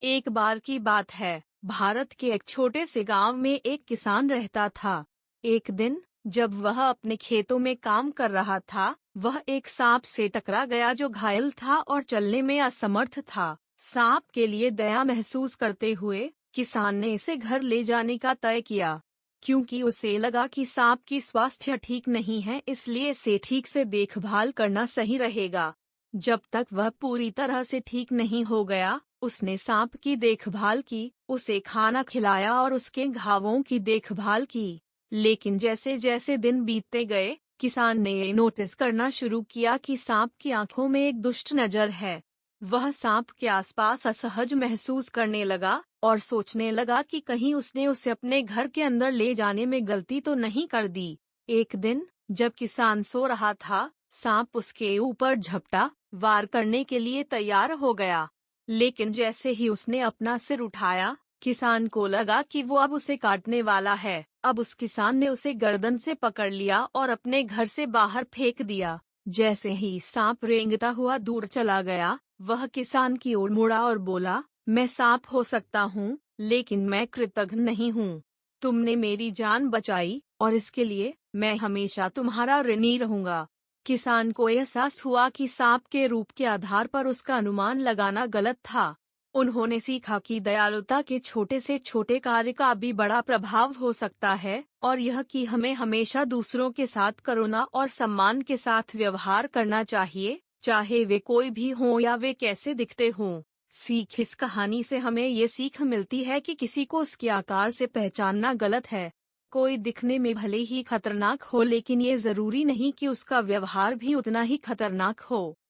एक बार की बात है, भारत के एक छोटे से गांव में एक किसान रहता था। एक दिन जब वह अपने खेतों में काम कर रहा था, वह एक सांप से टकरा गया जो घायल था और चलने में असमर्थ था। सांप के लिए दया महसूस करते हुए किसान ने इसे घर ले जाने का तय किया, क्योंकि उसे लगा कि सांप की स्वास्थ्य ठीक नहीं है, इसलिए इसे ठीक से देखभाल करना सही रहेगा। जब तक वह पूरी तरह से ठीक नहीं हो गया, उसने सांप की देखभाल की, उसे खाना खिलाया और उसके घावों की देखभाल की। लेकिन जैसे जैसे दिन बीतते गए, किसान ने ये नोटिस करना शुरू किया कि सांप की आंखों में एक दुष्ट नजर है। वह सांप के आसपास असहज महसूस करने लगा और सोचने लगा कि कहीं उसने उसे अपने घर के अंदर ले जाने में गलती तो नहीं कर दी। एक दिन जब किसान सो रहा था, सांप उसके ऊपर झपटा, वार करने के लिए तैयार हो गया। लेकिन जैसे ही उसने अपना सिर उठाया, किसान को लगा कि वो अब उसे काटने वाला है। अब उस किसान ने उसे गर्दन से पकड़ लिया और अपने घर से बाहर फेंक दिया। जैसे ही सांप रेंगता हुआ दूर चला गया, वह किसान की ओर मुड़ा और बोला, मैं सांप हो सकता हूँ, लेकिन मैं कृतज्ञ नहीं हूँ। तुमने मेरी जान बचाई और इसके लिए मैं हमेशा तुम्हारा ऋणी रहूंगा। किसान को एहसास हुआ कि सांप के रूप के आधार पर उसका अनुमान लगाना गलत था। उन्होंने सीखा कि दयालुता के छोटे से छोटे कार्य का भी बड़ा प्रभाव हो सकता है, और यह कि हमें हमेशा दूसरों के साथ करुणा और सम्मान के साथ व्यवहार करना चाहिए, चाहे वे कोई भी हों या वे कैसे दिखते हों। सीख इस कहानी से हमें ये सीख मिलती है कि किसी को उसके आकार से पहचानना गलत है। कोई दिखने में भले ही खतरनाक हो, लेकिन ये जरूरी नहीं कि उसका व्यवहार भी उतना ही खतरनाक हो।